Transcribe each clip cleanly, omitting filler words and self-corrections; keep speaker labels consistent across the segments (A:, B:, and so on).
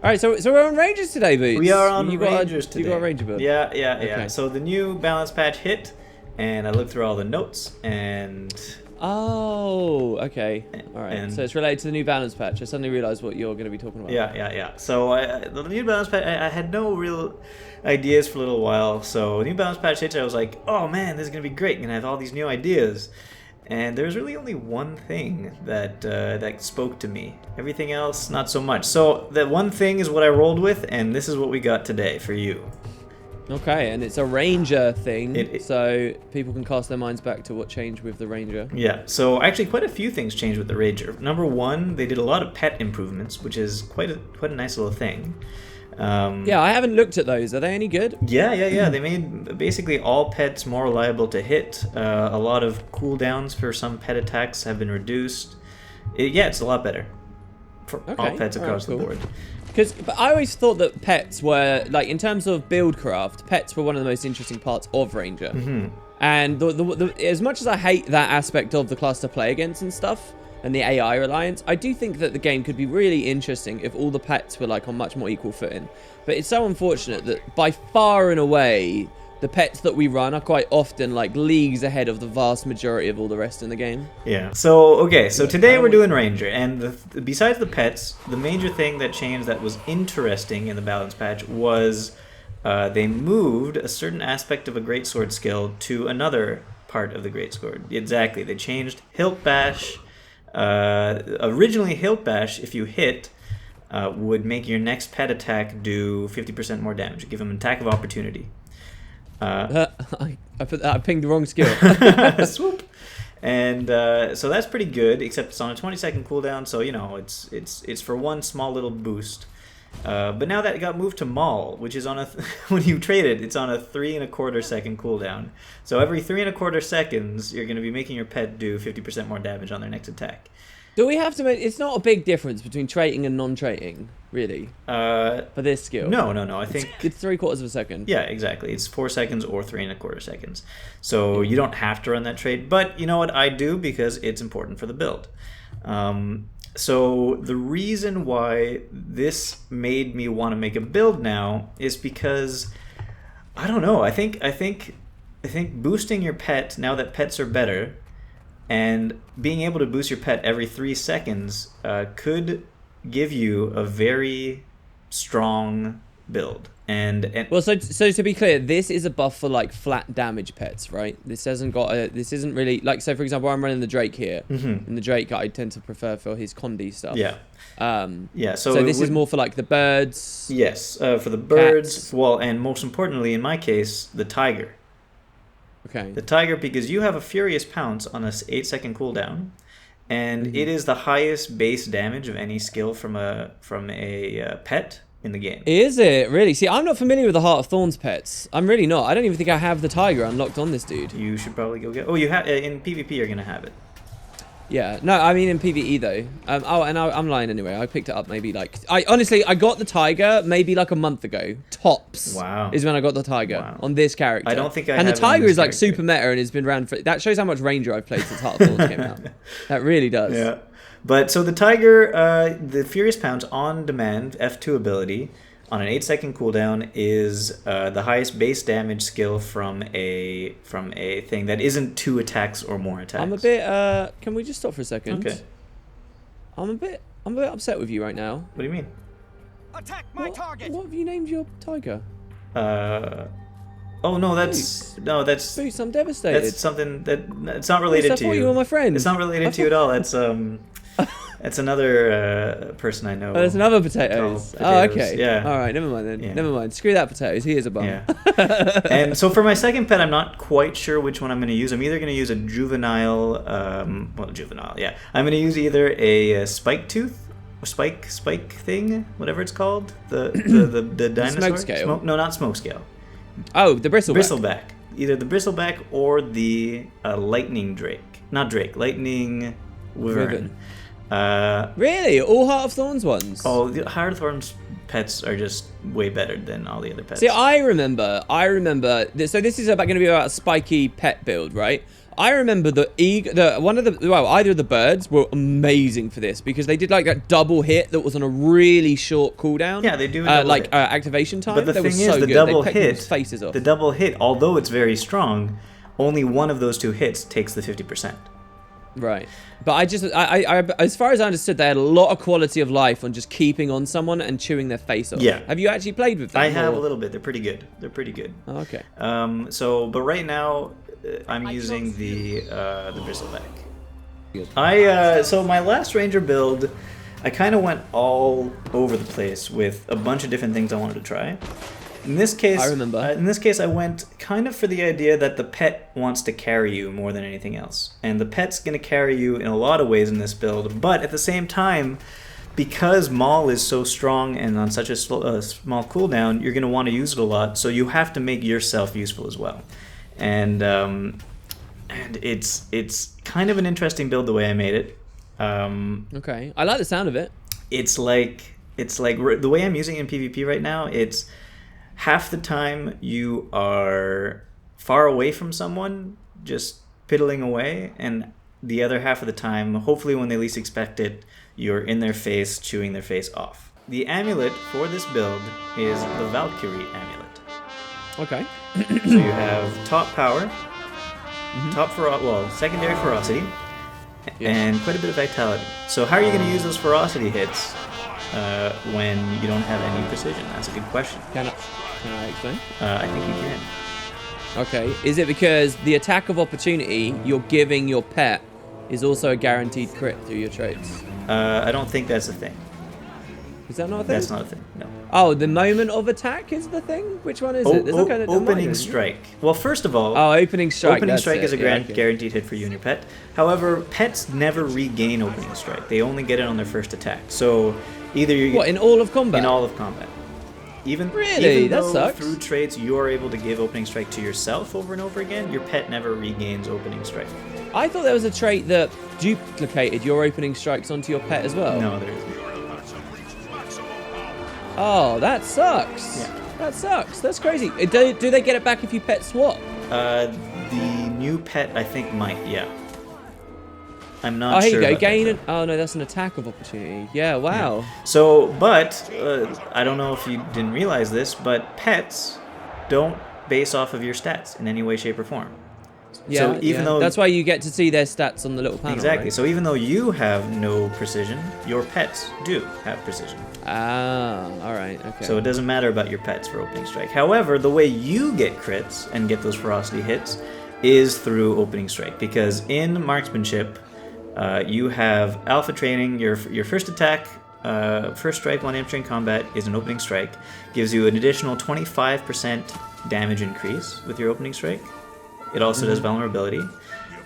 A: All right, so we're on Rangers today, Boots.
B: We are on Rangers today.
A: You got a Ranger build?
B: Yeah.
A: Okay.
B: So the new balance patch hit, and I looked through all the notes, and...
A: Oh, okay. All right. So it's related to the new balance patch. I suddenly realized what you're going to be talking about.
B: Yeah. So the new balance patch, I had no real ideas for a little while. So the new balance patch hit, I was like, oh man, this is going to be great. I'm going to have all these new ideas. And there's really only one thing that spoke to me. Everything else, not so much. So that one thing is what I rolled with, and this is what we got today for you.
A: Okay, and it's a Ranger thing, so people can cast their minds back to what changed with the Ranger.
B: Yeah, so actually quite a few things changed with the Ranger. Number one, they did a lot of pet improvements, which is quite a nice little thing.
A: Yeah, I haven't looked at those. Are they any good?
B: Yeah. They made basically all pets more reliable to hit. A lot of cooldowns for some pet attacks have been reduced. It's a lot better for all pets across the board.
A: But I always thought that pets were, like, in terms of buildcraft, pets were one of the most interesting parts of Ranger.
B: Mm-hmm.
A: And as much as I hate that aspect of the class to play against and stuff, and the AI reliance, I do think that the game could be really interesting if all the pets were like on much more equal footing. But it's so unfortunate that by far and away, the pets that we run are quite often like leagues ahead of the vast majority of all the rest in the game.
B: Yeah. So today we're doing Ranger, and besides the pets, the major thing that changed that was interesting in the balance patch was they moved a certain aspect of a Greatsword skill to another part of the Greatsword. Exactly. They changed Hilt Bash. Originally, Hilt Bash, if you hit, would make your next pet attack do 50% more damage. Give them an attack of opportunity.
A: I pinged the wrong skill.
B: Swoop. And so that's pretty good, except it's on a 20-second cooldown, so you know it's for one small little boost. But now that it got moved to Maul, which is on a when you trade it, it's on a 3¼ second cooldown. So every 3¼ seconds, you're going to be making your pet do 50% more damage on their next attack.
A: Do we have to make... It's not a big difference between trading and non-trading, really, for this skill.
B: No. I think...
A: It's 3/4 second.
B: Yeah, exactly. It's 4 seconds or 3¼ seconds. So you don't have to run that trade. But you know what? I do because it's important for the build. So the reason why this made me want to make a build now is because... I don't know. I think boosting your pet, now that pets are better... And being able to boost your pet every 3 seconds could give you a very strong build. And
A: well, so to be clear, this is a buff for like flat damage pets, right? This hasn't got a. This isn't really like. So for example, I'm running the Drake here, and the Drake I tend to prefer for his Condi stuff.
B: Yeah. Yeah.
A: So this is more for like the birds.
B: Yes, for the birds.
A: Cats.
B: Well, and most importantly, in my case, the tiger.
A: Okay.
B: The tiger, because you have a Furious Pounce on a 8-second cooldown, and it is the highest base damage of any skill from a pet in the game.
A: Is it really? See, I'm not familiar with the Heart of Thorns pets. I'm really not. I don't even think I have the tiger unlocked on this dude.
B: You should probably go get. Oh, you have in PvP. You're gonna have it.
A: Yeah, no, I mean in PvE though. I'm lying anyway. I picked it up maybe like I got the tiger maybe like a month ago. Tops.
B: Wow.
A: Is when I got the tiger on this character.
B: I don't think I.
A: And the
B: have
A: tiger is like
B: character.
A: super meta and has been around for. That shows how much Ranger I've played since Heart of Thorns came out. That really does.
B: Yeah, but so the tiger, the Furious Pounce on demand F2 ability on an 8-second cooldown is the highest base damage skill from a thing that isn't 2 attacks or more attacks.
A: I'm a bit. Can we just stop for a second?
B: Okay.
A: I'm a bit upset with you right now.
B: What do you mean?
C: Attack my target.
A: What have you named your tiger?
B: Oh no, that's
A: Boots, I'm devastated.
B: That's something that it's not related
A: Boots,
B: to
A: I thought
B: you.
A: you were my friend.
B: It's not related to you at all. That's That's another person I know.
A: Oh, there's another potatoes. Oh, okay.
B: Yeah.
A: All right, never mind then.
B: Yeah.
A: Never mind. Screw that potatoes. He is a bum.
B: Yeah. And so for my second pet, I'm not quite sure which one I'm going to use. I'm either going to use a juvenile, I'm going to use either a spike tooth, or spike thing, whatever it's called. The dinosaur.
A: Smoke scale.
B: No, not smoke scale.
A: Oh, the bristleback.
B: Bristleback. Either the bristleback or the lightning drake. Not drake. Lightning wyvern.
A: Really? All Heart of Thorns ones?
B: Oh, the Heart of Thorns pets are just way better than all the other pets.
A: See, I remember. So this is going to be about a spiky pet build, right? I remember either of the birds were amazing for this because they did like that double hit that was on a really short cooldown.
B: Yeah, they do a double hit.
A: Activation time.
B: But the
A: that
B: thing
A: was
B: is,
A: so
B: the
A: good.
B: double
A: they
B: hit,
A: faces off.
B: the double hit, although it's very strong, only one of those 2 hits takes the 50%.
A: Right. But I as far as I understood, they had a lot of quality of life on just keeping on someone and chewing their face off.
B: Yeah.
A: Have you actually played with them?
B: I have a little bit. They're pretty good.
A: Oh, okay.
B: But right now, I'm using the bristleback.
A: Good.
B: So my last ranger build, I kind of went all over the place with a bunch of different things I wanted to try. In this case,
A: I remember.
B: In this case, I went kind of for the idea that the pet wants to carry you more than anything else, and the pet's going to carry you in a lot of ways in this build. But at the same time, because Maul is so strong and on such a small cooldown, you're going to want to use it a lot. So you have to make yourself useful as well, and it's kind of an interesting build the way I made it.
A: Okay, I like the sound of it.
B: It's like the way I'm using it in PvP right now. It's half the time you are far away from someone, just piddling away, and the other half of the time, hopefully when they least expect it, you're in their face, chewing their face off. The amulet for this build is the Valkyrie amulet.
A: Okay.
B: So you have top power, secondary ferocity, and quite a bit of vitality. So how are you going to use those ferocity hits when you don't have any precision? That's a good question.
A: Can I explain?
B: I think you can.
A: Okay. Is it because the attack of opportunity you're giving your pet is also a guaranteed crit through your traits?
B: I don't think that's a thing.
A: Is that not a thing?
B: That's not a thing, no.
A: Oh, the moment of attack is the thing? Which one is it? There's like
B: opening strike. Well, first of all...
A: Oh, opening strike.
B: Opening strike is a
A: okay.
B: guaranteed hit for you and your pet. However, pets never regain opening strike. They only get it on their first attack. So either you...
A: What, in all of combat?
B: In all of combat. Even
A: that
B: though
A: sucks.
B: Through traits you are able to give opening strike to yourself over and over again, your pet never regains opening strike.
A: I thought there was a trait that duplicated your opening strikes onto your pet as well.
B: No, there isn't.
A: Oh, that sucks.
B: Yeah.
A: That sucks. That's crazy. Do they get it back if you pet swap?
B: The new pet, I think, might, yeah. I'm not
A: sure.
B: sure.
A: Oh, here you go.
B: Gain
A: an... Oh, no, that's an attack of opportunity. Yeah, wow.
B: Yeah. So, but, I don't know if you didn't realize this, but pets don't base off of your stats in any way, shape, or form.
A: Yeah,
B: so even though
A: that's why you get to see their stats on the little panel.
B: Exactly.
A: Right?
B: So even though you have no precision, your pets do have precision.
A: Ah, all right, okay.
B: So it doesn't matter about your pets for opening strike. However, the way you get crits and get those ferocity hits is through opening strike, because in Marksmanship, you have alpha training. Your first attack, first strike when entering combat is an opening strike. Gives you an additional 25% damage increase with your opening strike. It also does vulnerability.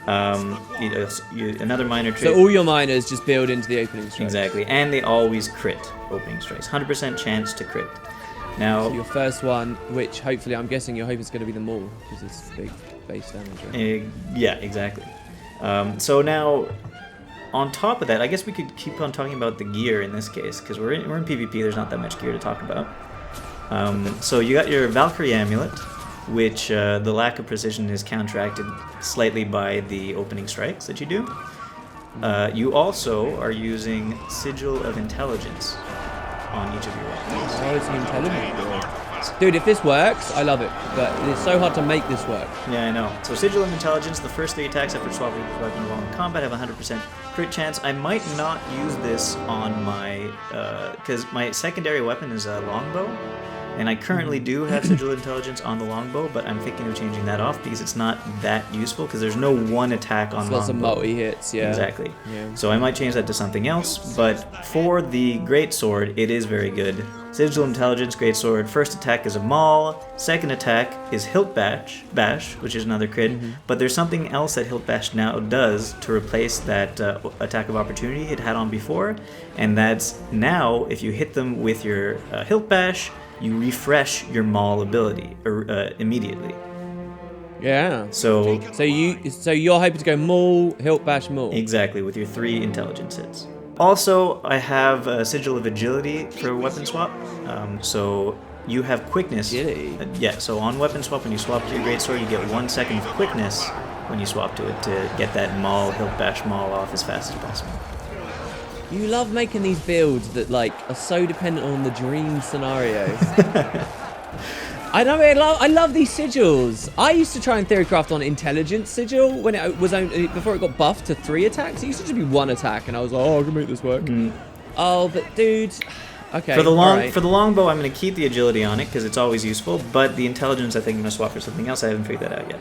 B: Another minor trait.
A: So all your minors just build into the opening strike.
B: Exactly, and they always crit opening strikes. 100% chance to crit. Now,
A: so your first one, which hopefully I'm guessing your hope is going to be the maul, because it's big base damage. Right?
B: Yeah, exactly. So now, on top of that, I guess we could keep on talking about the gear in this case, because we're in PvP. There's not that much gear to talk about. So you got your Valkyrie amulet, which the lack of precision is counteracted slightly by the opening strikes that you do. You also are using Sigil of Intelligence on each of your weapons.
A: Oh, it's intelligent. Dude, if this works, I love it. But it's so hard to make this work.
B: Yeah, I know. So Sigil of Intelligence, the first 3 attacks after swapping weapon while in combat have a 100% crit chance. I might not use this on my... because my secondary weapon is a longbow. And I currently do have Sigil Intelligence on the longbow, but I'm thinking of changing that off because it's not that useful, because there's no one attack on longbow.
A: Lots of multi-hits, yeah.
B: Exactly.
A: Yeah.
B: So I might change that to something else, but for the Greatsword, it is very good. Sigil Intelligence, Greatsword, first attack is a maul, second attack is Hilt Bash, which is another crit, but there's something else that Hilt Bash now does to replace that attack of opportunity it had on before, and that's now, if you hit them with your Hilt Bash, you refresh your maul ability immediately.
A: Yeah.
B: So
A: you're hoping to go maul, hilt bash, maul.
B: Exactly, with your 3 intelligence hits. Also, I have a Sigil of Agility for weapon swap. So you have quickness.
A: Really?
B: Yeah, so on weapon swap, when you swap to your Greatsword, you get 1 second of quickness when you swap to it to get that Maul, Hilt Bash Maul off as fast as possible.
A: You love making these builds that like are so dependent on the dream scenario. I know. I love these sigils. I used to try and theorycraft on intelligence sigil when it was only before it got buffed to 3 attacks. It used to just be 1 attack, and I was like, oh, I can make this work. Oh, but dude, okay.
B: For the longbow, I'm going to keep the agility on it because it's always useful. But the intelligence, I think I'm going to swap for something else. I haven't figured that out yet.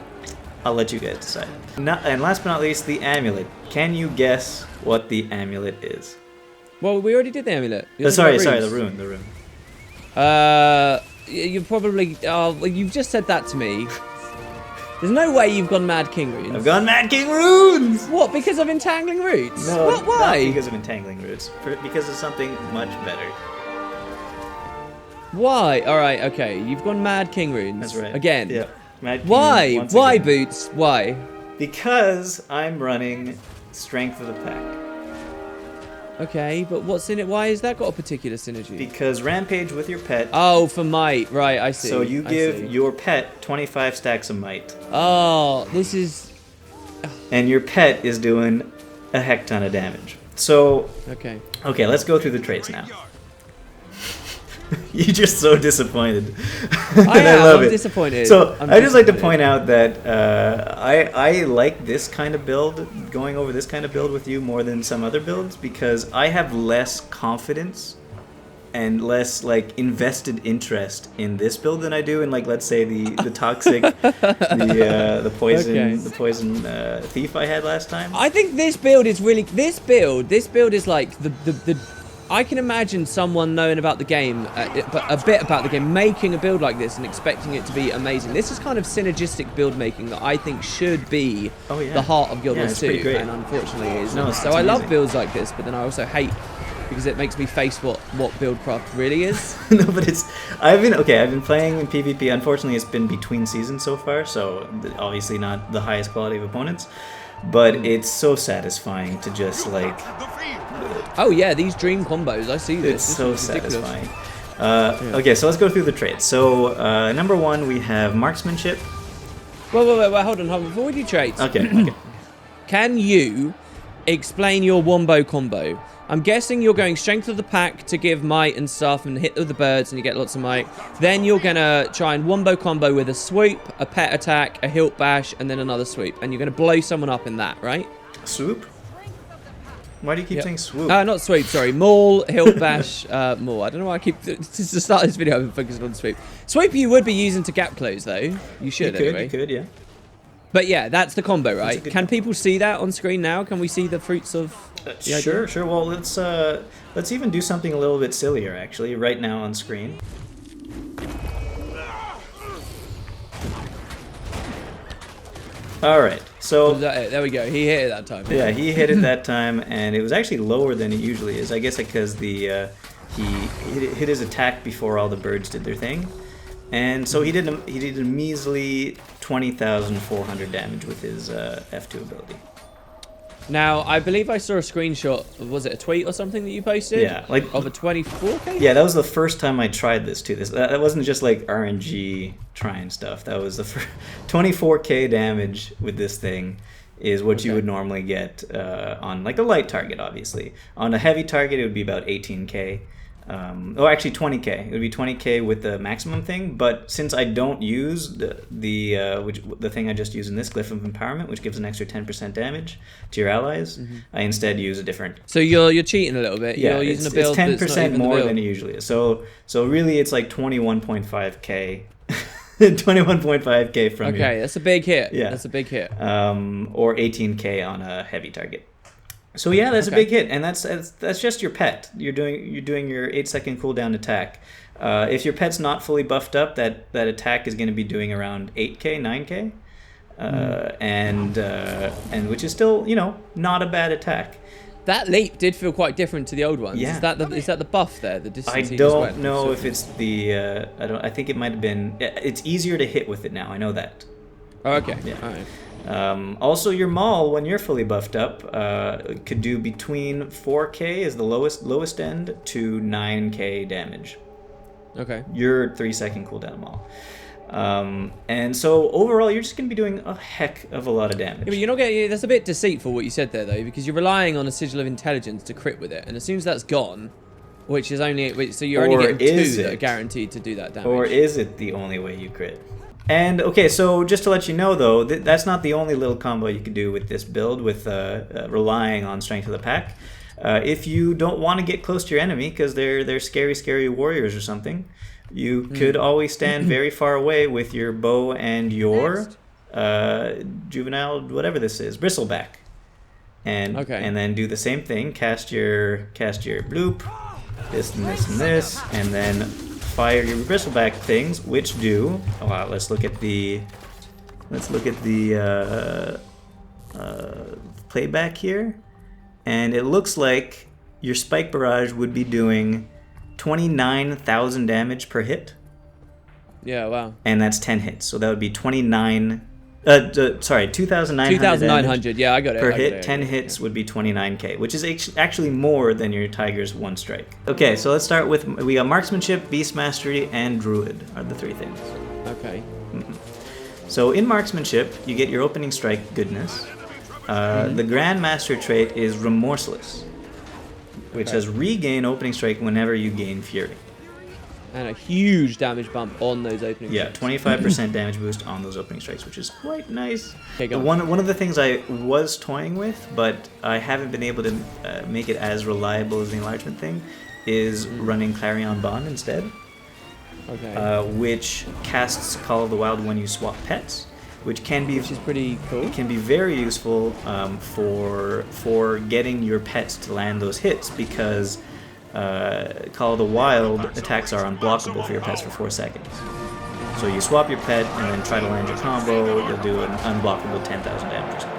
B: I'll let you guys decide. And last but not least, the amulet. Can you guess what the amulet is?
A: Well, we already did the amulet.
B: Sorry, the rune.
A: You've probably... well, you've just said that to me. There's no way you've gone Mad King runes.
B: I've gone Mad King runes!
A: What, because of entangling roots?
B: No,
A: what, why?
B: Not because of entangling roots. Because of something much better.
A: Why? Alright, okay. You've gone Mad King runes.
B: That's right.
A: Again.
B: Yeah. Mad King
A: Why?
B: once
A: Why,
B: again.
A: Boots? Why?
B: Because I'm running Strength of the Pack.
A: Okay, but what's in it? Why has that got a particular synergy?
B: Because Rampage with your pet.
A: Oh, for might. Right, I see.
B: So you give your pet 25 stacks of might.
A: Oh, this is...
B: And your pet is doing a heck ton of damage. So...
A: Okay,
B: let's go through the traits now. You're just so disappointed.
A: I'm disappointed.
B: So I just like to point out that I like this kind of build, going over this kind of build with you more than some other builds, because I have less confidence and less like invested interest in this build than I do in, like, let's say the toxic, the poison thief I had last time.
A: I think this build is really... This build is like the I can imagine someone knowing about the game, a bit about the game, making a build like this and expecting it to be amazing. This is kind of synergistic build making that I think should be the heart of Guild Wars 2, and unfortunately it is not. So I love builds like this, but then I also hate because it makes me face what buildcraft really is.
B: No, but I've been playing in PvP. Unfortunately, it's been between seasons so far, so obviously not the highest quality of opponents. But it's so satisfying to just like...
A: Oh yeah, these dream combos, I see this.
B: It's so satisfying. Okay, so let's go through the traits. So number 1, we have Marksmanship.
A: Wait, hold on. Before we do traits,
B: Okay.
A: Can you explain your wombo combo? I'm guessing you're going Strength of the Pack to give might and stuff and hit with the birds and you get lots of might. Then you're going to try and wombo combo with a swoop, a pet attack, a hilt bash, and then another swoop. And you're going to blow someone up in that, right?
B: Swoop? Why do you keep saying swoop?
A: Not swoop, sorry. Maul, hilt bash, maul. I don't know why I keep... Since the start of this video, I've been focusing on swoop. Swoop you would be using to gap close, though. You should, anyway.
B: You could, yeah.
A: But yeah, that's the combo, right? Can people see that on screen now? Can we see the fruits of the idea?
B: Sure. Well, let's even do something a little bit sillier, actually, right now on screen. All right, so
A: there we go. He hit it that time.
B: Yeah, he hit it that time, and it was actually lower than it usually is. I guess because he hit his attack before all the birds did their thing, and so he did a measly 20,400 damage with his F2 ability.
A: Now, I believe I saw a screenshot. Was it a tweet or something that you posted?
B: Yeah, like
A: of a 24k.
B: Yeah, that was the first time I tried this too. That wasn't just like RNG trying stuff. That was the first 24k damage with this thing is what you would normally get on like a light target. Obviously, on a heavy target it would be about 18k. Actually 20k. It would be 20k with the maximum thing, but since I don't use the thing I just used in this Glyph of Empowerment, which gives an extra 10% damage to your allies, I instead use a different.
A: So you're cheating a little bit.
B: Yeah,
A: you're using a build
B: it's 10%
A: that's not even
B: more
A: the build.
B: than it usually is. So really it's like 21.5k. 21.5k from you.
A: Okay, that's a big hit.
B: Yeah.
A: That's a big hit.
B: Or 18k on a heavy target. So yeah, that's a big hit, and that's just your pet. You're doing your 8-second cooldown attack. If your pet's not fully buffed up, that attack is going to be doing around 8k, 9k, and which is still not a bad attack.
A: That leap did feel quite different to the old ones.
B: Yeah.
A: Is that the buff there? The distance.
B: I don't know if it's the. I think it might have been. It's easier to hit with it now. I know that.
A: Oh, okay.
B: Yeah.
A: All right.
B: Also, your maul, when you're fully buffed up, could do between 4k is the lowest end to 9k damage.
A: Okay.
B: Your 3-second cooldown maul. And so overall, you're just going to be doing a heck of a lot of damage.
A: Yeah, but you're not getting. That's a bit deceitful what you said there, though, because you're relying on a sigil of intelligence to crit with it, and as soon as that's gone, which is only so you're only getting 2 that are guaranteed to do that damage.
B: Or is it the only way you crit? And okay, so just to let you know though, that's not the only little combo you can do with this build with relying on strength of the pack. If you don't want to get close to your enemy because they're scary warriors or something, you could always stand very far away with your bow and your juvenile, whatever this is, bristleback, and then do the same thing. Cast your bloop, this and this and this, and then fire your bristleback things, which do. Oh, let's look at the playback here, and it looks like your spike barrage would be doing 29,000 damage per hit.
A: Yeah, wow.
B: And that's 10 hits, so that would be 2,900.
A: Yeah, I got it.
B: Per hit, 10 hits would be 29k, which is actually more than your Tiger's 1 strike. Okay, so let's start with, we got Marksmanship, Beast Mastery, and Druid are the 3 things.
A: Okay.
B: So in Marksmanship, you get your opening strike goodness. The Grand Master trait is Remorseless, which has regain opening strike whenever you gain Fury.
A: And a huge damage bump on those opening strikes.
B: 25% damage boost on those opening strikes, which is quite nice.
A: Okay, go on.
B: One of the things I was toying with, but I haven't been able to make it as reliable as the enlargement thing, is running Clarion Bond instead.
A: Okay.
B: Which casts Call of the Wild when you swap pets, which is
A: pretty cool.
B: It can be very useful for getting your pets to land those hits, because Call of the Wild attacks are unblockable for your pets for 4 seconds. So you swap your pet and then try to land your combo, you'll do an unblockable 10,000 damage or something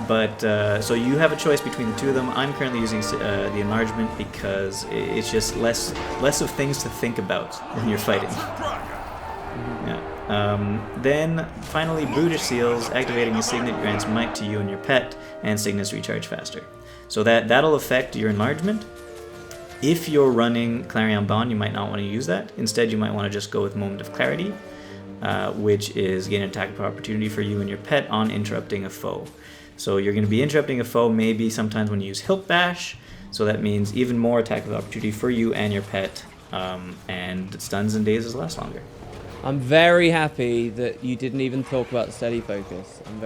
B: like that. So you have a choice between the 2 of them. I'm currently using the enlargement because it's just less of things to think about when you're fighting. Yeah. Then finally, Brutish Seals. Activating a Signet grants might to you and your pet, and Signets recharge faster. So that'll affect your enlargement. If you're running Clarion Bond, you might not want to use that. Instead, you might want to just go with Moment of Clarity, which is gain an attack of opportunity for you and your pet on interrupting a foe. So you're going to be interrupting a foe maybe sometimes when you use Hilt Bash, so that means even more attack of opportunity for you and your pet, and stuns and dazes last longer.
A: I'm very happy that you didn't even talk about steady focus. I'm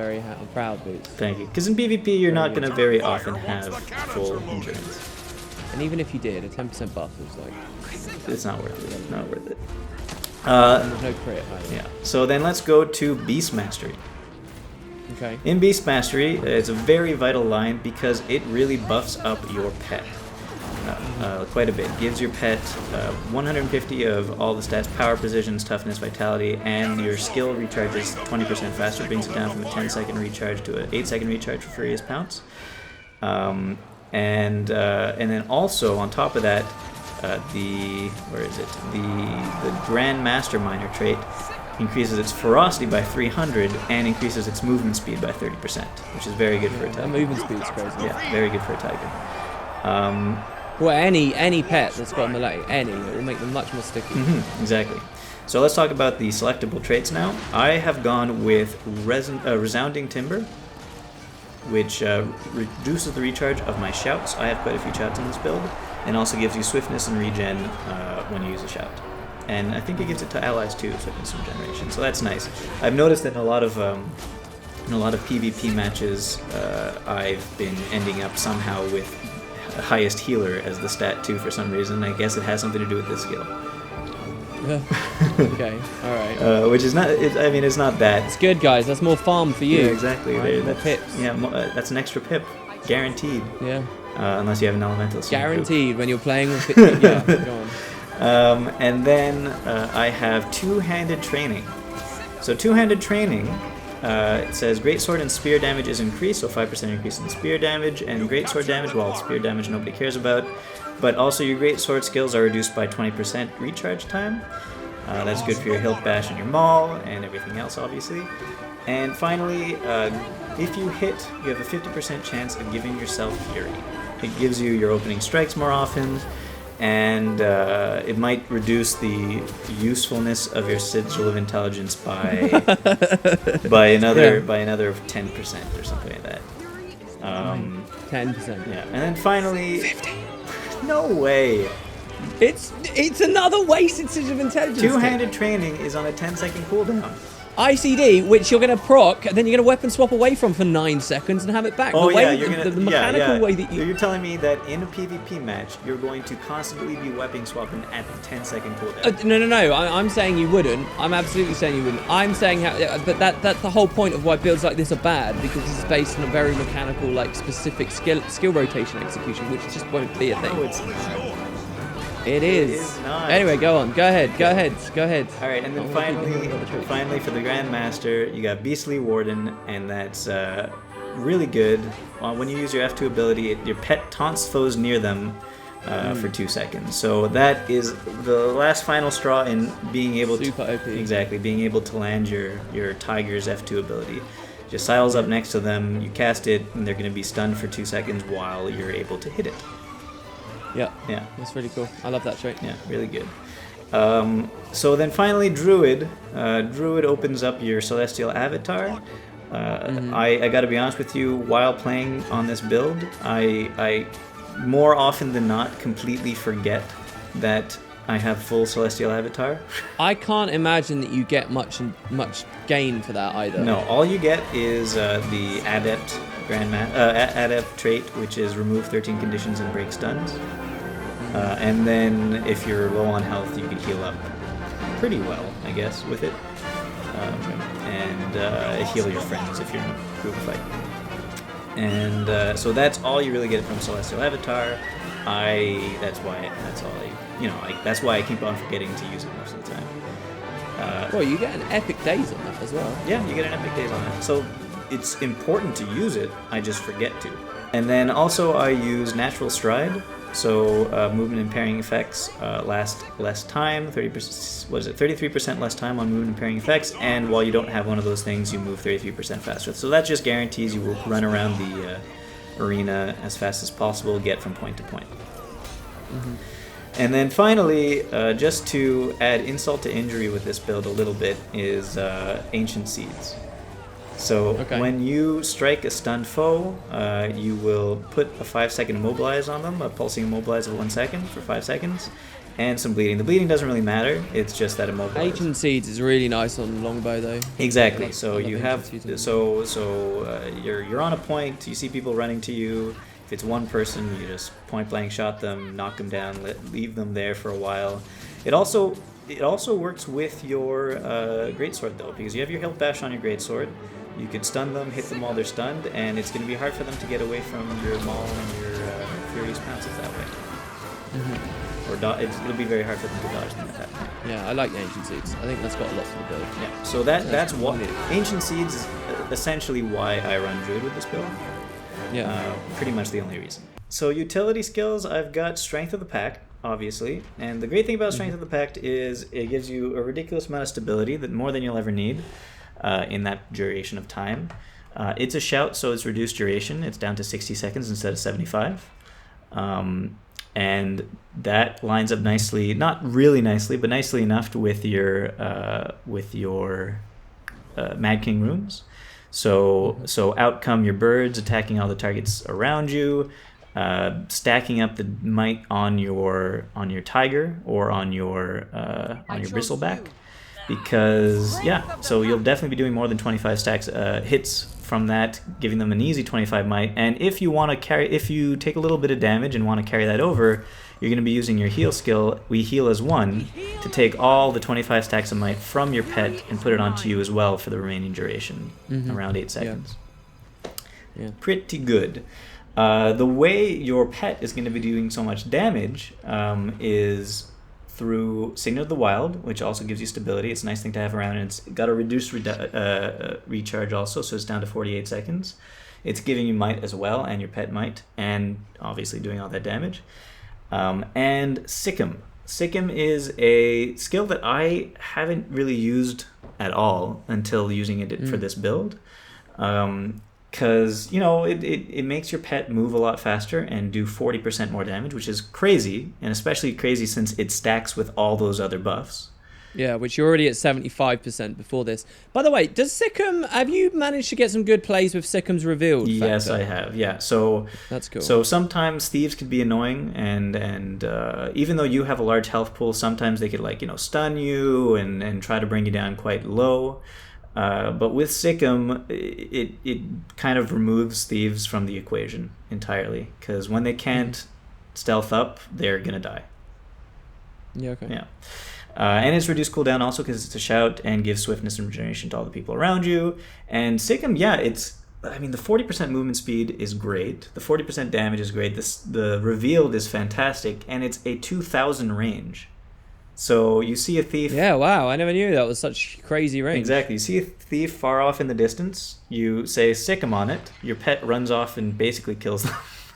A: proud, Boots.
B: Thank you. Because in PvP, you're not going to very often have full endurance.
A: And even if you did, a 10% buff is like...
B: It's not worth it. Not worth it.
A: There's no crit either.
B: Yeah. So then let's go to Beast Mastery.
A: Okay.
B: In Beast Mastery, it's a very vital line because it really buffs up your pet. Quite a bit. Gives your pet 150 of all the stats: power, precision, toughness, vitality, and your skill recharges 20% faster. Brings it down from a 10-second recharge to an 8-second recharge for Furious Pounce. And then also on top of that, the Grand Master Minor trait increases its ferocity by 300 and increases its movement speed by 30%, which is very good for a tiger.
A: That movement speed is crazy.
B: Yeah, very good for a tiger.
A: Well, any pet that's got a melee, it will make them much more sticky.
B: Exactly. So let's talk about the selectable traits now. I have gone with Resounding Timber, which reduces the recharge of my shouts. I have quite a few shouts in this build, and also gives you swiftness and regen when you use a shout. And I think it gives it to allies too, so instant generation. So that's nice. I've noticed that in a lot of PvP matches, I've been ending up somehow with highest healer as the stat too for some reason. I guess it has something to do with this skill.
A: Okay, all right.
B: Which is not. It's not that.
A: It's good, guys. That's more farm for you.
B: Yeah, exactly.
A: Right? More pips.
B: Yeah, that's an extra pip, guaranteed.
A: Yeah.
B: Unless you have an elemental.
A: Guaranteed when you're playing with. Yeah. Go on.
B: And then I have two-handed training. So two-handed training. It says Greatsword and Spear damage is increased, so 5% increase in Spear damage, and Greatsword damage, well, Spear damage nobody cares about, but also your Greatsword skills are reduced by 20% recharge time. That's good for your Hilt Bash and your Maul, and everything else, obviously. And finally, if you hit, you have a 50% chance of giving yourself Fury. It gives you your opening strikes more often, and it might reduce the usefulness of your Sigil of Intelligence by another 10% or something like that.
A: 10%.
B: Yeah, and then finally, 50. No way.
A: It's another wasted Sigil of Intelligence.
B: Two-handed training is on a 10-second cooldown.
A: ICD, which you're going to proc, and then you're going to weapon swap away from for 9 seconds and have it back.
B: Oh,
A: the way,
B: yeah, you're going to...
A: the mechanical way that
B: You're telling me that in a PvP match, you're going to constantly be weapon swapping at the 10-second cooldown?
A: No. I'm saying you wouldn't. I'm absolutely saying you wouldn't. I'm saying but that's the whole point of why builds like this are bad, because it's based on a very mechanical, like, specific skill rotation execution, which just won't be a thing.
B: No, it's not.
A: It is
B: not.
A: Anyway, go on. Go ahead.
B: All right, and then finally for the Grandmaster, you got Beastly Warden, and that's really good. When you use your F2 ability, your pet taunts foes near them for 2 seconds. So that is the last final straw in being able
A: Super
B: to...
A: OP.
B: Exactly, being able to land your Tiger's F2 ability. Just sidles up next to them, you cast it, and they're going to be stunned for 2 seconds while you're able to hit it.
A: Yeah,
B: that's
A: really cool. I love that trait.
B: Yeah, really good. So then finally, Druid. Druid opens up your Celestial Avatar. I got to be honest with you, while playing on this build, I more often than not completely forget that I have full Celestial Avatar.
A: I can't imagine that you get much gain for that either.
B: No, all you get is the Adept Adept trait, which is remove 13 conditions and break stuns. And then if you're low on health, you can heal up pretty well, I guess, with it. And heal your friends if you're in a group fight. And so that's all you really get from Celestial Avatar. That's why I keep on forgetting to use it most of the time.
A: Well, you get an epic days on that as well.
B: Yeah, you get an epic days on it. So it's important to use it, I just forget to. And then also I use Natural Stride. So movement and parrying effects last less time, 33% less time on movement and parrying effects, and while you don't have one of those things, you move 33% faster. So that just guarantees you will run around the arena as fast as possible, get from point to point. And then finally, just to add insult to injury with this build a little bit, is Ancient Seeds. So when you strike a stunned foe, you will put a 5-second immobilize on them, a pulsing immobilize of 1 second for 5 seconds, and some bleeding. The bleeding doesn't really matter, it's just that immobilize.
A: Ancient Seeds is really nice on longbow though.
B: Exactly. So you have you're on a point, you see people running to you. If it's one person, you just point blank shot them, knock them down, leave them there for a while. It also works with your Greatsword though, because you have your health bash on your Greatsword. You could stun them, hit them while they're stunned, and it's going to be hard for them to get away from your Maul and your Furious Pounces that way. Or it'll be very hard for them to dodge them at that point.
A: Yeah, I like the Ancient Seeds. I think that's got a lot for the build.
B: Yeah, so that's what Ancient Seeds is essentially why I run Druid with this build.
A: Yeah.
B: Pretty much the only reason. So utility skills, I've got Strength of the Pack, obviously, and the great thing about Strength of the Pact is it gives you a ridiculous amount of stability, that more than you'll ever need in that duration of time. It's a shout, so it's reduced duration. It's down to 60 seconds instead of 75. And that lines up nicely, not really nicely, but nicely enough with your Mad King runes. So out come your birds attacking all the targets around you, stacking up the might on your tiger or on your bristleback, because so you'll definitely be doing more than 25 stacks hits from that, giving them an easy 25 might. And if you take a little bit of damage and want to carry that over, you're going to be using your heal skill, We Heal as One, to take all the 25 stacks of might from your pet and put it onto you as well for the remaining duration, around 8 seconds.
A: Yeah.
B: Pretty good. The way your pet is going to be doing so much damage is through Signal of the Wild, which also gives you stability. It's a nice thing to have around, and it's got a reduced recharge also, so it's down to 48 seconds. It's giving you might as well, and your pet might, and obviously doing all that damage. And Sikkim. Sikkim is a skill that I haven't really used at all until using it for this build. Because, you know, it makes your pet move a lot faster and do 40% more damage, which is crazy, and especially crazy since it stacks with all those other buffs.
A: Yeah, which you're already at 75% before this. By the way, have you managed to get some good plays with Sickham's revealed factor?
B: Yes, I have. Yeah, so
A: that's cool.
B: So sometimes thieves can be annoying, and even though you have a large health pool, sometimes they could, like, you know, stun you and try to bring you down quite low. But with Sickham, it kind of removes thieves from the equation entirely, because when they can't stealth up, they're gonna die.
A: Yeah. Okay.
B: Yeah. And it's reduced cooldown also because it's a shout and gives swiftness and regeneration to all the people around you. And Sickham, yeah, the 40% movement speed is great. The 40% damage is great. The revealed is fantastic, and it's a 2,000 range. So you see a thief.
A: Yeah, wow, I never knew that was such crazy range.
B: Exactly. You see a thief far off in the distance, you say Sickham on it, your pet runs off and basically kills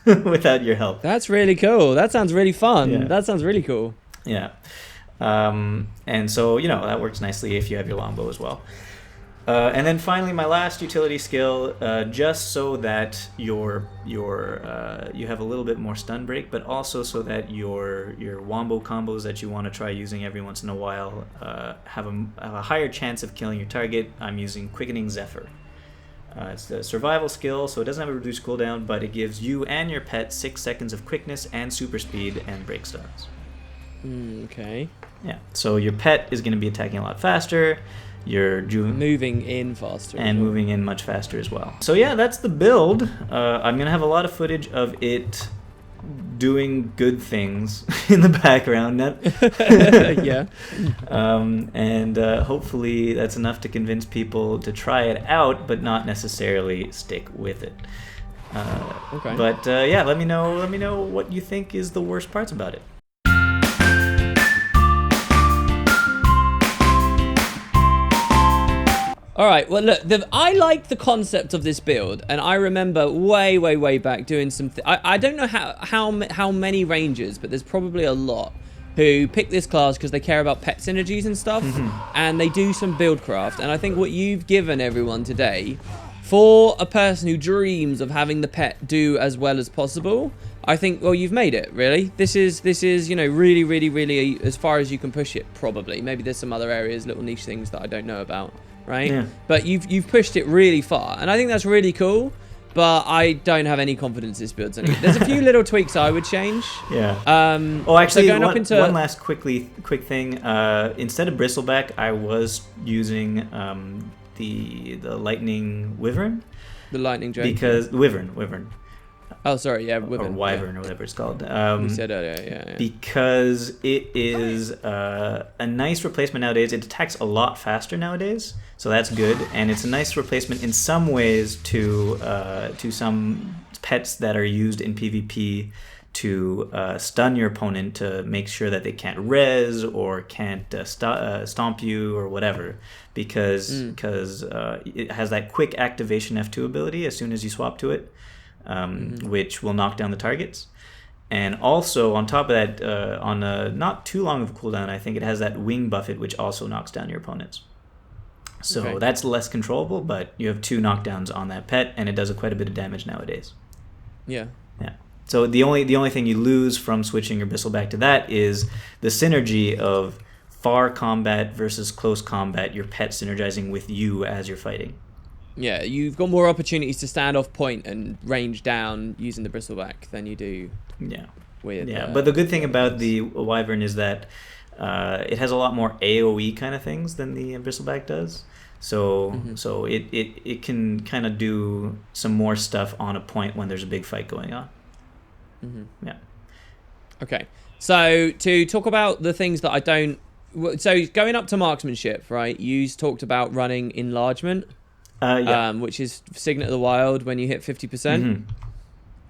B: them without your help.
A: That's really cool. That sounds really fun.
B: Yeah.
A: That sounds really cool.
B: Yeah. And so, you know, that works nicely if you have your longbow as well. And then finally, my last utility skill, just so that you have a little bit more stun break, but also so that your wombo combos that you want to try using every once in a while have a higher chance of killing your target. I'm using Quickening Zephyr. It's the survival skill, so it doesn't have a reduced cooldown, but it gives you and your pet 6 seconds of quickness and super speed and break stuns.
A: Okay.
B: Yeah, so your pet is going to be attacking a lot faster. You're
A: moving in faster.
B: And moving in much faster as well. So yeah, that's the build. I'm going to have a lot of footage of it doing good things in the background.
A: Yeah.
B: And hopefully that's enough to convince people to try it out, but not necessarily stick with it.
A: Okay.
B: But yeah, let me know what you think is the worst parts about it.
A: All right, well, look, I like the concept of this build, and I remember way back doing some... I don't know how many rangers, but there's probably a lot who pick this class because they care about pet synergies and stuff, and they do some build craft. And I think what you've given everyone today, for a person who dreams of having the pet do as well as possible, I think, well, you've made it, really. This is you know, really as far as you can push it, probably. Maybe there's some other areas, little niche things that I don't know about. Right?
B: Yeah.
A: But you've pushed it really far, and I think that's really cool, but I don't have any confidence this build's any. There's a few little tweaks I would change.
B: Yeah.
A: so
B: Actually,
A: going up into...
B: one last quick thing. Instead of bristleback, I was using the lightning wyvern.
A: The lightning drake.
B: Because wyvern.
A: Oh, sorry, yeah, wyvern.
B: Or wyvern, or whatever it's called.
A: You said earlier, yeah.
B: Because it is a nice replacement nowadays. It attacks a lot faster nowadays, so that's good. And it's a nice replacement in some ways to some pets that are used in PvP to stun your opponent, to make sure that they can't res or can't stomp you or whatever, because it has that quick activation F2 ability as soon as you swap to it. Which will knock down the targets. And also, on top of that, on a not too long of a cooldown, I think it has that wing buffet, which also knocks down your opponents. So that's less controllable, but you have 2 knockdowns on that pet, and it does quite a bit of damage nowadays.
A: Yeah.
B: So the only thing you lose from switching your bristleback to that is the synergy of far combat versus close combat, your pet synergizing with you as you're fighting.
A: Yeah, you've got more opportunities to stand off point and range down using the bristleback than you do. With
B: but the good thing about the wyvern is that it has a lot more AoE kind of things than the bristleback does. So so it can kind of do some more stuff on a point when there's a big fight going on. Yeah.
A: Okay, so to talk about the things that I don't... So going up to marksmanship, right? You talked about running enlargement. Which is Signet of the Wild when you hit 50%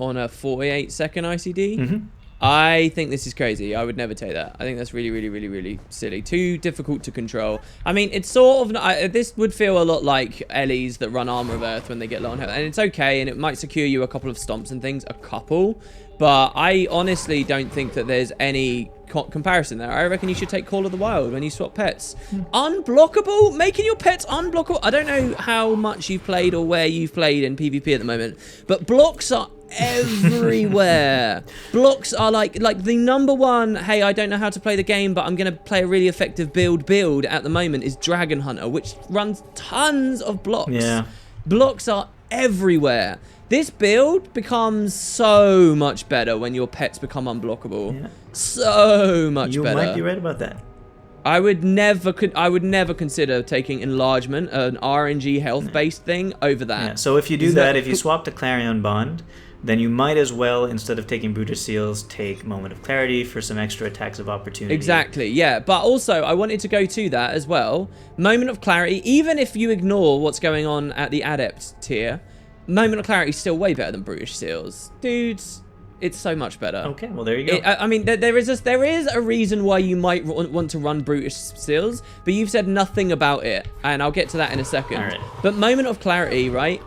A: on a 48-second ICD. I think this is crazy. I would never take that. I think that's really, really, really, really silly. Too difficult to control. I mean, it's sort of... this would feel a lot like Ellie's that run Armor of Earth when they get low on health. And it's okay, and it might secure you a couple of stomps and things. A couple. But I honestly don't think that there's any comparison there. I reckon you should take Call of the Wild when you swap pets. Unblockable? Making your pets unblockable? I don't know how much you've played or where you've played in PvP at the moment, but blocks are everywhere. Blocks are like the number one, hey, I don't know how to play the game, but I'm going to play a really effective build at the moment is Dragon Hunter, which runs tons of blocks.
B: Yeah.
A: Blocks are everywhere. This build becomes so much better when your pets become unblockable. Yeah. So much better.
B: You might be right about that.
A: I would never consider taking enlargement, an RNG health-based thing, over that.
B: Yeah. So if you do that, if you swap to Clarion Bond, then you might as well, instead of taking Brutish Seals, take Moment of Clarity for some extra attacks of opportunity.
A: Exactly, yeah. But also, I wanted to go to that as well. Moment of Clarity, even if you ignore what's going on at the Adept tier, Moment of Clarity is still way better than Brutish Seals. Dudes, it's so much better.
B: Okay, well, there you go.
A: I mean, there is a reason why you might want to run Brutish Seals, but you've said nothing about it, and I'll get to that in a second.
B: All right.
A: But Moment of Clarity, right?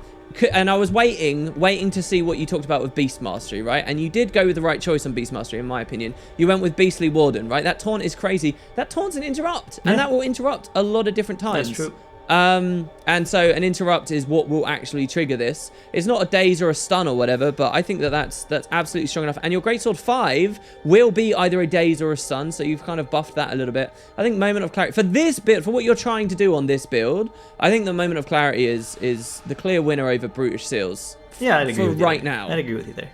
A: And I was waiting to see what you talked about with Beast Mastery, right? And you did go with the right choice on Beast Mastery, in my opinion. You went with Beastly Warden, right? That taunt is crazy. That taunt's an interrupt, and that will interrupt a lot of different times.
B: That's true.
A: And so an interrupt is what will actually trigger this. It's not a daze or a stun or whatever, but I think that's absolutely strong enough. And your Greatsword 5 will be either a daze or a stun, so you've kind of buffed that a little bit. I think Moment of Clarity, for this build, for what you're trying to do on this build, I think the Moment of Clarity is the clear winner over Brutish Seals.
B: Yeah, I'd agree with you
A: right now.
B: I'd agree with you there.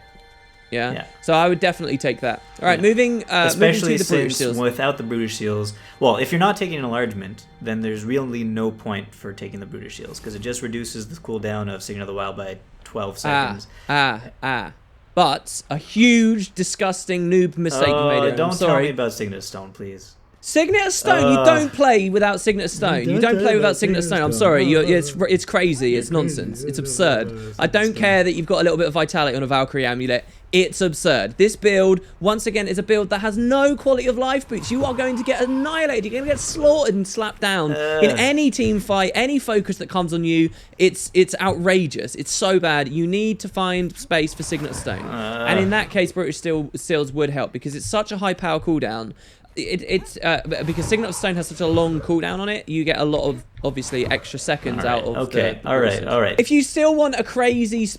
A: Yeah. So I would definitely take that. All right, moving
B: especially
A: to the Brutish
B: since
A: Seals.
B: without the Brutish Seals, well, if you're not taking enlargement, then there's really no point for taking the Brutish Seals because it just reduces the cooldown of Signet of the Wild by 12 seconds.
A: But a huge, disgusting noob mistake you made. I'm
B: Don't
A: sorry.
B: tell me about Signet of Stone, please.
A: Signet of Stone, you don't play without Signet of Stone. You don't play without Signet of Stone. I'm sorry, it's crazy, it's nonsense, it's absurd. I don't care that you've got a little bit of vitality on a Valkyrie Amulet. It's absurd. This build, once again, is a build that has no quality of life boots. You are going to get annihilated. You're going to get slaughtered and slapped down in any team fight, any focus that comes on you. It's outrageous. It's so bad. You need to find space for Signet of Stone. And in that case, Brutish Seals would help because it's such a high power cooldown. Because Signet of Stone has such a long cooldown on it, you get a lot of, obviously, extra seconds out of
B: all right.
A: If you still want a crazy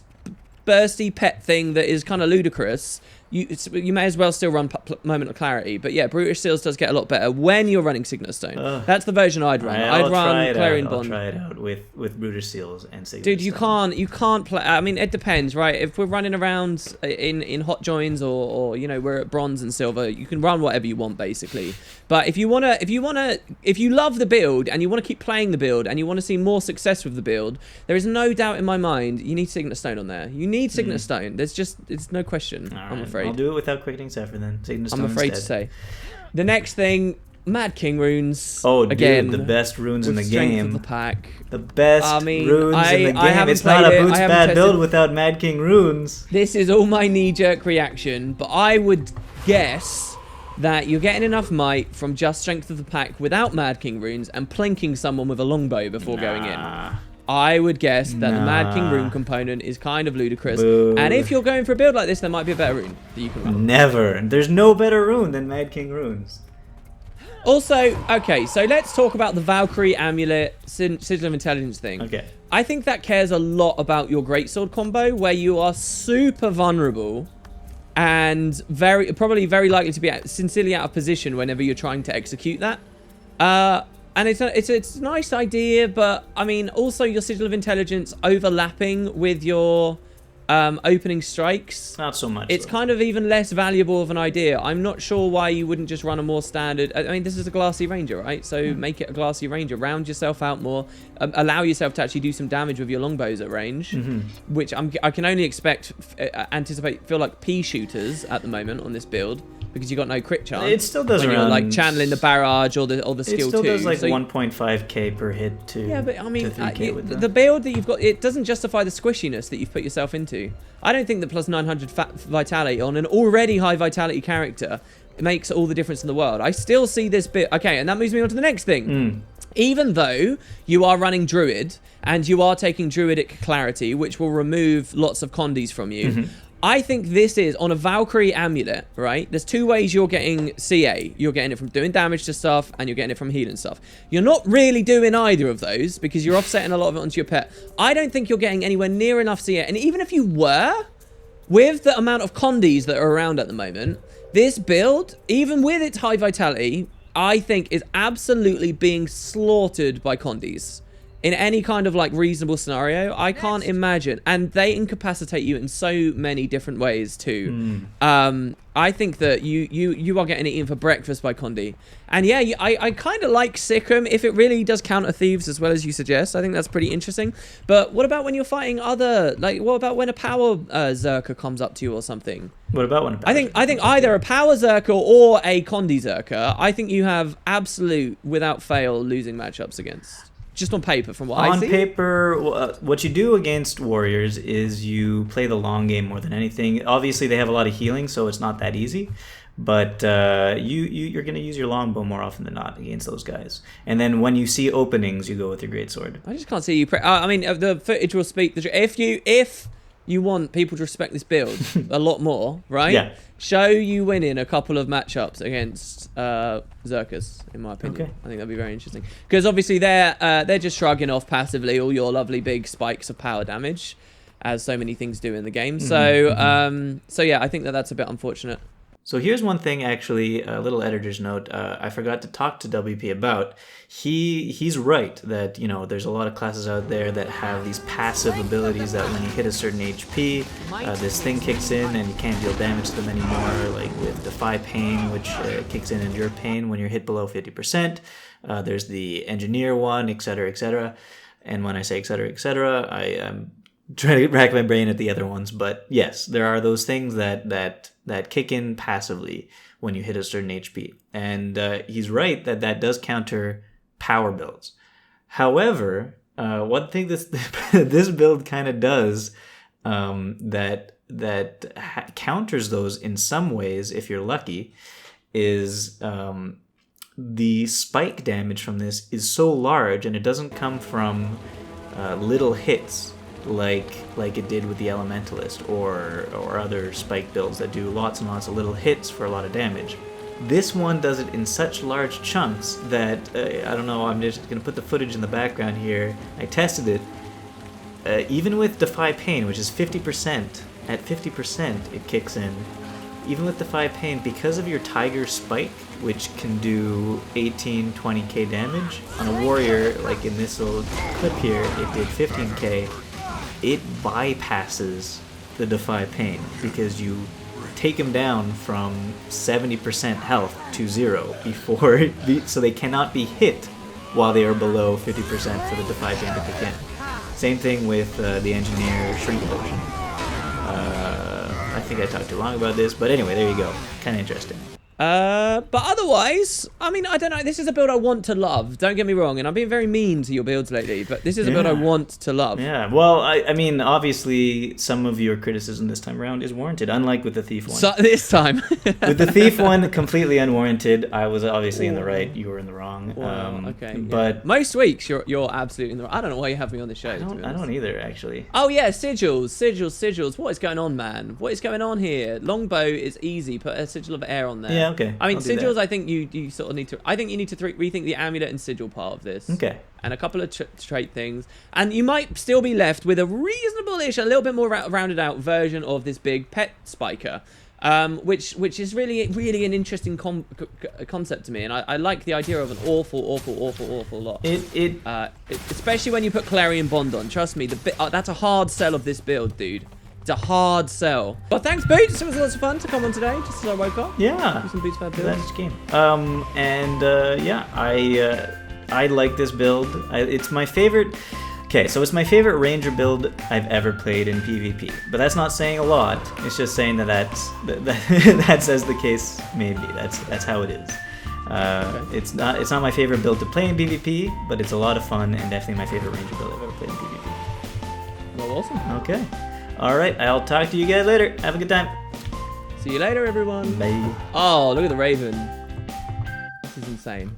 A: bursty pet thing that is kind of ludicrous, you may as well still run Moment of Clarity. But yeah, Brutish Seals does get a lot better when you're running Signet of Stone. That's the version I'd run. I'd run Clarion Bond.
B: I'll try it out with Brutish Seals and Signet
A: Dude,
B: of Stone.
A: you can't play. I mean, it depends, right? If we're running around in hot joins or you know we're at bronze and silver, you can run whatever you want basically. But if you love the build and you want to keep playing the build and you want to see more success with the build, there is no doubt in my mind you need Signet of Stone on there. You need Signet of Stone. It's no question. I'm afraid.
B: I'll do it without Quickening Zephyr then. Signet of Stone
A: I'm afraid
B: instead.
A: to say. The next thing, Mad King runes.
B: Oh,
A: again,
B: dude, the best runes in the
A: strength
B: game.
A: of the pack.
B: The best runes in the game. It's not a boots bad build without Mad King runes.
A: This is all my knee-jerk reaction, but I would guess that you're getting enough might from just strength of the pack without Mad King runes and plinking someone with a longbow before going in. I would guess that the Mad King rune component is kind of ludicrous.
B: Boo.
A: And if you're going for a build like this, there might be a better rune that you can run.
B: Never. There's no better rune than Mad King runes.
A: Also, okay, so let's talk about the Valkyrie Amulet Sigil of Intelligence thing.
B: Okay.
A: I think that cares a lot about your Greatsword combo, where you are super vulnerable and probably very likely to be sincerely out of position whenever you're trying to execute that. And it's a nice idea, but I mean, also your Sigil of Intelligence overlapping with your opening strikes.
B: Not so much.
A: It's kind of even less valuable of an idea. I'm not sure why you wouldn't just run a more standard. I mean, this is a Glassy Ranger, right? So make it a Glassy Ranger. Round yourself out more. Allow yourself to actually do some damage with your longbows at range, which I can only feel like pea shooters at the moment on this build. Because you got no crit chance.
B: It still does
A: when
B: run,
A: you're like channeling the barrage or the skill 2.
B: It still does like 1.5k per hit to 3k with that.
A: the build that you've got, it doesn't justify the squishiness that you've put yourself into. GW2. I don't think that plus 900 vitality on an already high vitality character makes all the difference in the world. I still see this bit. Okay, and that moves me on to the next thing. Even though you are running Druid and you are taking Druidic Clarity, which will remove lots of condies from you, I think this is, on a Valkyrie Amulet, right? There's two ways you're getting CA. You're getting it from doing damage to stuff, and you're getting it from healing stuff. You're not really doing either of those, because you're offsetting a lot of it onto your pet. I don't think you're getting anywhere near enough CA. And even if you were, with the amount of condies that are around at the moment, this build, even with its high vitality, I think is absolutely being slaughtered by condies. In any kind of like reasonable scenario, I can't imagine. And they incapacitate you in so many different ways too. I think that you are getting eaten for breakfast by Condi. And yeah, I kind of like Sikkim if it really does counter thieves as well as you suggest. I think that's pretty interesting. But what about when you're fighting other, like, what about when a power Zerker comes up to you or something?
B: What about when a power
A: I think either a power Zerker or a Condi Zerker, I think you have absolute, without fail, losing matchups against. Just on paper, from what I see.
B: On paper, what you do against warriors is you play the long game more than anything. Obviously, they have a lot of healing, so it's not that easy. But you're going to use your longbow more often than not against those guys. And then when you see openings, you go with your greatsword.
A: I just can't see you. I mean, the footage will speak. If you want people to respect this build a lot more, right?
B: Yeah.
A: Show you winning a couple of matchups against Zerkers, in my opinion.
B: Okay.
A: I think that'd be very interesting. Because obviously they're just shrugging off passively all your lovely big spikes of power damage, as so many things do in the game. So yeah, I think that's a bit unfortunate.
B: So here's one thing, actually, a little editor's note. I forgot to talk to WP about. He's right that, you know, there's a lot of classes out there that have these passive abilities that when you hit a certain HP, this thing kicks in and you can't deal damage to them anymore, like with Defy Pain, which kicks in Endure Pain when you're hit below 50%. There's the Engineer one, etc., etc. And when I say etc., etc., I am trying to rack my brain at the other ones. But yes, there are those things that kick in passively when you hit a certain HP. And he's right that does counter power builds. However, one thing this build kind of does that counters those in some ways, if you're lucky, is the spike damage from this is so large, and it doesn't come from little hits like it did with the Elementalist or other spike builds that do lots and lots of little hits for a lot of damage. This one does it in such large chunks that, I don't know, I'm just going to put the footage in the background here. I tested it. Even with Defy Pain, which is 50%, at 50% it kicks in. Even with Defy Pain, because of your Tiger Spike, which can do 18, 20k damage, on a warrior, like in this little clip here, it did 15k. It bypasses the Defy Pain because you take him down from 70% health to 0 before, so they cannot be hit while they are below 50% for the Defy Pain to kick in. Same thing with the Engineer Shrink Potion. I think I talked too long about this, but anyway, there you go. Kind of interesting.
A: But otherwise, I mean, I don't know. This is a build I want to love. Don't get me wrong, and I'm being very mean to your builds lately, but this is a build I want to love.
B: Yeah, well, I mean, obviously, some of your criticism this time around is warranted, unlike with the Thief one.
A: So, this time.
B: With the Thief one, completely unwarranted. I was obviously in the right, you were in the wrong.
A: Well, okay.
B: But
A: yeah. Most weeks, you're absolutely in the right. I don't know why you have me on the show,
B: I don't either, actually.
A: Oh, yeah, Sigils. What is going on, man? What is going on here? Longbow is easy. Put a Sigil of Air on there.
B: Yeah, okay.
A: I mean, Sigils, I think you sort of need to... I think you need to rethink the Amulet and Sigil part of this.
B: Okay.
A: And a couple of trait things. And you might still be left with a reasonable-ish, a little bit more rounded out version of this big pet spiker. Which is really an interesting concept to me. And I like the idea of an awful lot. Especially when you put Clarion Bond on. Trust me, that's a hard sell of this build, dude. It's a hard sell. Well, thanks, Boots. It was lots of fun to come on today, just as I woke up.
B: Yeah.
A: Do some Boots Fab builds.
B: That's game. I like this build. It's my favorite. Okay, so it's my favorite Ranger build I've ever played in PvP. But that's not saying a lot. It's just saying that's as the case may be. That's how it is. Okay. It's not my favorite build to play in PvP, but it's a lot of fun and definitely my favorite Ranger build I've ever played in PvP.
A: Well, awesome.
B: Okay. All right, I'll talk to you guys later. Have a good time.
A: See you later, everyone.
B: Bye.
A: Oh, look at the raven. This is insane.